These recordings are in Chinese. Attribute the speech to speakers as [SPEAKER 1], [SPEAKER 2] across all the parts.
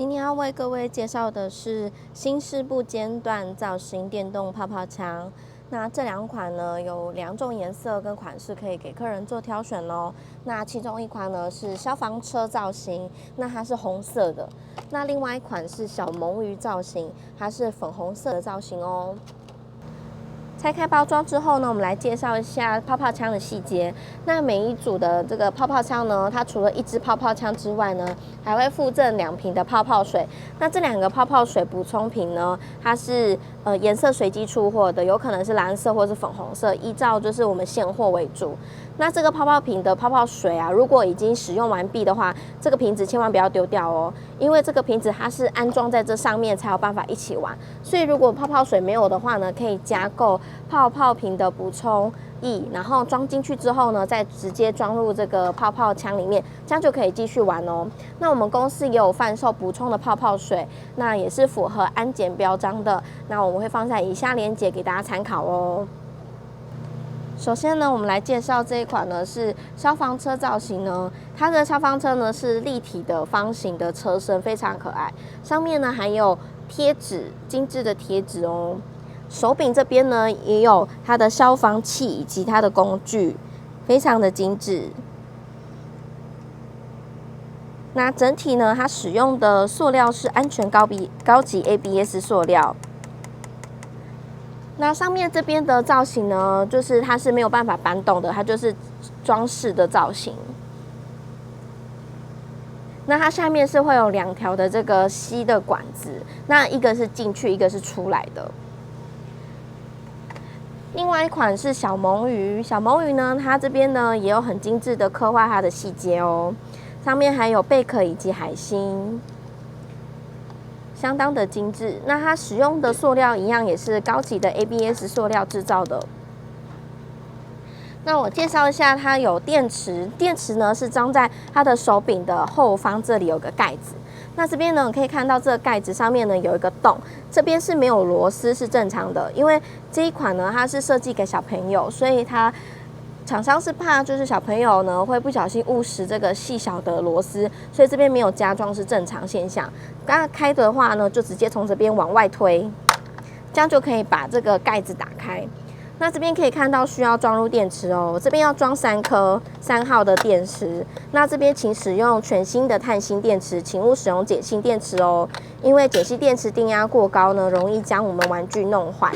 [SPEAKER 1] 今天要为各位介绍的是新式不间断造型电动泡泡枪。那这两款呢有2种颜色跟款式可以给客人做挑选哦。那其中一款呢是消防车造型，那它是红色的。那另外一款是小蒙鱼造型，它是粉红色的造型哦。拆开包装之后呢，我们来介绍一下泡泡枪的细节。那每一组的这个泡泡枪呢，它除了1支泡泡枪之外呢，还会附赠2瓶的泡泡水。那这2个泡泡水补充瓶呢，它是颜色随机出货的，有可能是蓝色或是粉红色，依照就是我们现货为主。那这个泡泡瓶的泡泡水啊，如果已经使用完毕的话，这个瓶子千万不要丢掉哦，因为这个瓶子它是安装在这上面才有办法一起玩。所以如果泡泡水没有的话呢，可以加购泡泡瓶的补充液，然后装进去之后呢，再直接装入这个泡泡枪里面，这样就可以继续玩哦。那我们公司也有贩售补充的泡泡水，那也是符合安检标章的。那我们会放在以下链接给大家参考哦。首先呢，我们来介绍这一款呢是消防车造型呢，它的消防车呢是立体的方形的车身，非常可爱。上面呢还有贴纸，精致的贴纸哦。手柄这边呢也有它的消防器以及它的工具，非常的精致。那整体呢，它使用的塑料是安全高级 ABS 塑料。那上面这边的造型呢，就是它是没有办法搬动的，它就是装饰的造型。那它下面是会有2条的这个吸的管子，那一个是进去，一个是出来的。另外一款是小蒙鱼，小蒙鱼呢，它这边呢也有很精致的刻画它的细节哦，上面还有贝壳以及海星。相当的精致，那它使用的塑料一样也是高级的 ABS 塑料制造的。那我介绍一下，它有电池，电池呢是装在它的手柄的后方，这里有个盖子。那这边呢可以看到这个盖子上面呢有一个洞，这边是没有螺丝，是正常的，因为这一款呢它是设计给小朋友，所以厂商是怕就是小朋友呢会不小心误食这个细小的螺丝，所以这边没有加装是正常现象。刚刚开的话呢，就直接从这边往外推，这样就可以把这个盖子打开。那这边可以看到需要装入电池哦，这边要装3颗3号的电池。那这边请使用全新的碳芯电池，请勿使用碱性电池哦，因为碱性电池电压过高呢，容易将我们玩具弄坏。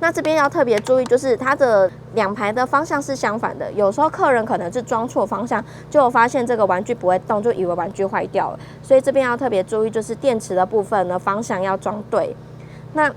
[SPEAKER 1] 那这边要特别注意，就是它的2排的方向是相反的，有时候客人可能是装错方向，就发现这个玩具不会动，就以为玩具坏掉了。所以这边要特别注意，就是电池的部分呢，方向要装对。那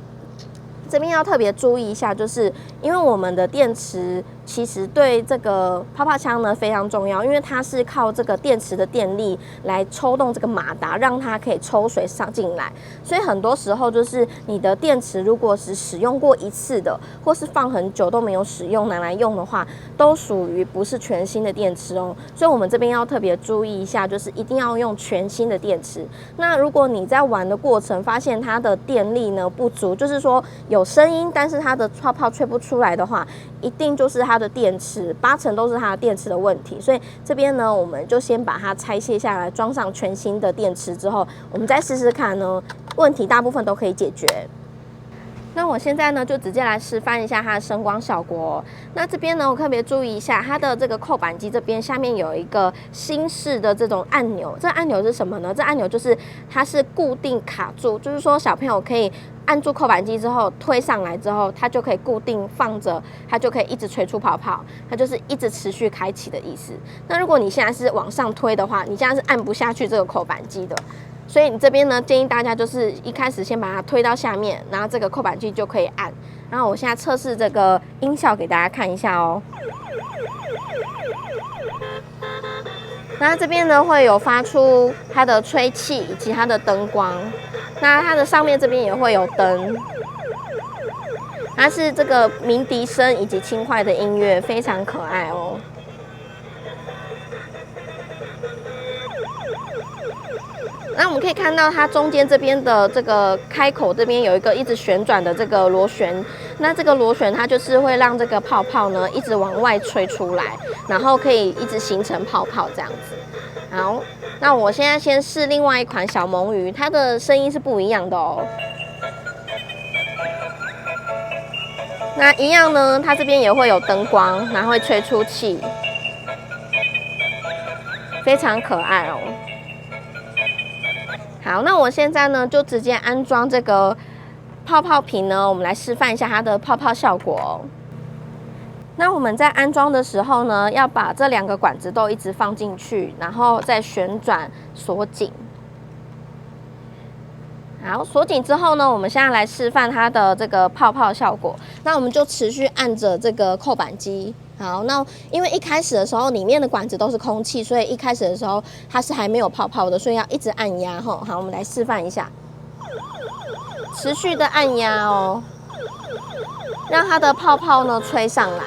[SPEAKER 1] 这边要特别注意一下，就是因为我们的电池其实对这个泡泡枪呢非常重要，因为它是靠这个电池的电力来抽动这个马达，让它可以抽水上进来。所以很多时候就是你的电池如果是使用过1次的，或是放很久都没有使用拿来用的话，都属于不是全新的电池哦。所以我们这边要特别注意一下，就是一定要用全新的电池。那如果你在玩的过程发现它的电力呢不足，就是说有声音，但是它的泡泡吹不出来的话，一定就是它的电池，8成都是它的电池的问题。所以这边呢，我们就先把它拆卸下来，装上全新的电池之后，我们再试试看呢，问题大部分都可以解决。那我现在呢，就直接来示范一下它的声光效果哦。那这边呢，我特别注意一下，它的这个扣扳机这边下面有一个新式的这种按钮。这按钮是什么呢？这按钮就是它是固定卡住，就是说小朋友可以按住扣扳机之后推上来之后，它就可以固定放着，它就可以一直吹出泡泡，它就是一直持续开启的意思。那如果你现在是往上推的话，你现在是按不下去这个扣扳机的。所以你这边呢，建议大家就是一开始先把它推到下面，然后这个扣扳机就可以按。然后我现在测试这个音效给大家看一下哦。那这边呢会有发出它的吹气以及它的灯光，那它的上面这边也会有灯。它是这个鸣笛声以及轻快的音乐，非常可爱哦。那我们可以看到它中间这边的这个开口这边有一个一直旋转的这个螺旋，那这个螺旋它就是会让这个泡泡呢一直往外吹出来，然后可以一直形成泡泡这样子。好，那我现在先试另外一款小猛鱼，它的声音是不一样的哦。那一样呢，它这边也会有灯光，然后会吹出气，非常可爱哦。好，那我现在呢就直接安装这个泡泡瓶呢，我们来示范一下它的泡泡效果哦。那我们在安装的时候呢，要把这2个管子都一直放进去，然后再旋转锁紧。好，锁紧之后呢，我们现在来示范它的这个泡泡效果。那我们就持续按着这个扣板机。好，那因为一开始的时候里面的管子都是空气，所以一开始的时候它是还没有泡泡的，所以要一直按压吼。好，我们来示范一下，持续的按压哦，让它的泡泡呢吹上来。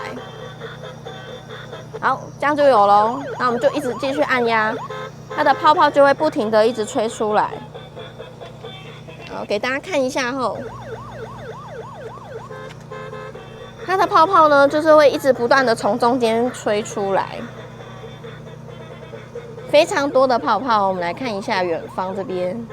[SPEAKER 1] 好，这样就有咯。那我们就一直继续按压，它的泡泡就会不停的一直吹出来。好，给大家看一下吼，它的泡泡呢，就是会一直不断的从中间吹出来，非常多的泡泡。我们来看一下远方这边，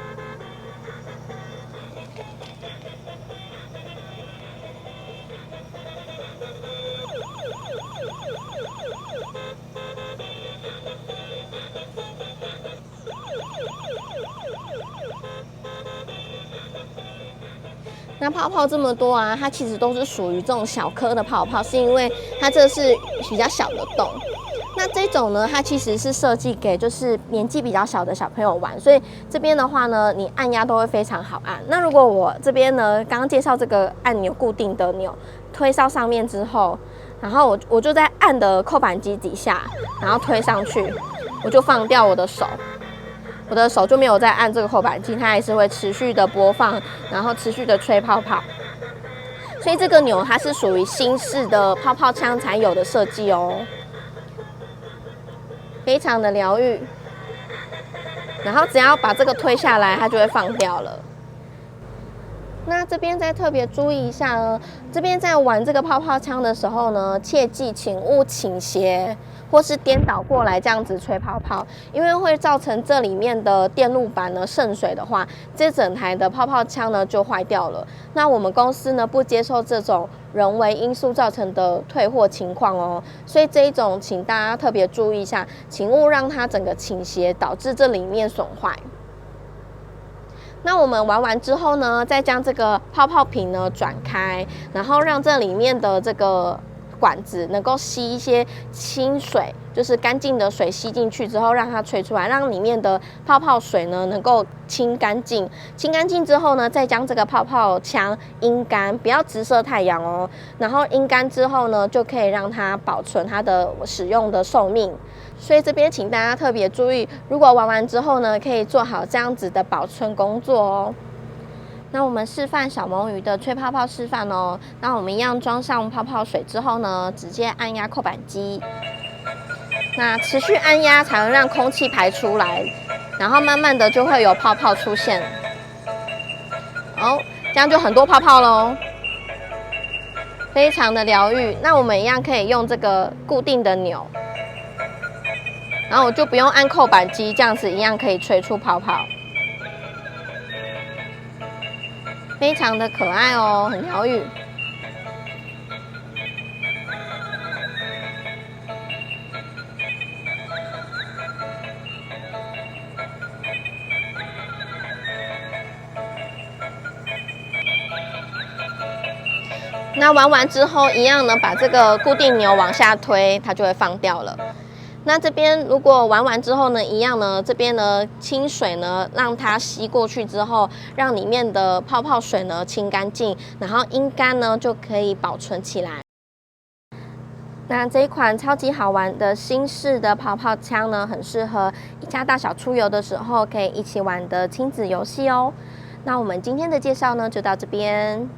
[SPEAKER 1] 那泡泡这么多啊，它其实都是属于这种小颗的泡泡，是因为它这是比较小的洞。那这种呢，它其实是设计给就是年纪比较小的小朋友玩，所以这边的话呢，你按压都会非常好按。那如果我这边呢，刚刚介绍这个按钮固定的钮推到上面之后，然后我就在按的扣板机底下，然后推上去，我就放掉我的手。我的手就没有在按这个扣板机，它还是会持续的播放，然后持续的吹泡泡。所以这个钮它是属于新式的泡泡枪才有的设计哦，非常的疗愈。然后只要把这个推下来，它就会放掉了。那这边再特别注意一下呢，这边在玩这个泡泡枪的时候呢，切记请勿倾斜或是颠倒过来这样子吹泡泡，因为会造成这里面的电路板呢渗水的话，这整台的泡泡枪呢就坏掉了。那我们公司呢不接受这种人为因素造成的退货情况哦，所以这一种请大家特别注意一下，请勿让它整个倾斜导致这里面损坏。那我们玩完之后呢，再将这个泡泡瓶呢转开，然后让这里面的这个管子能够吸一些清水，就是干净的水吸进去之后，让它吹出来，让里面的泡泡水呢能够清干净。清干净之后呢，再将这个泡泡枪阴干，不要直射太阳哦。然后阴干之后呢，就可以让它保存它的使用的寿命。所以这边请大家特别注意，如果玩完之后呢，可以做好这样子的保存工作哦。那我们示范小猛鱼的吹泡泡示范哦。那我们一样装上泡泡水之后呢，直接按压扣板机。那持续按压才能让空气排出来，然后慢慢的就会有泡泡出现。好，这样就很多泡泡咯，非常的疗愈。那我们一样可以用这个固定的钮。然后我就不用按扣板机，这样子一样可以吹出泡泡，非常的可爱哦，很疗愈。那玩完之后，一样呢，把这个固定钮往下推，它就会放掉了。那这边如果玩完之后呢，一样呢，这边呢清水呢让它吸过去之后，让里面的泡泡水呢清干净，然后阴干呢就可以保存起来。那这一款超级好玩的新式的泡泡枪呢，很适合一家大小出游的时候可以一起玩的亲子游戏哦。那我们今天的介绍呢就到这边。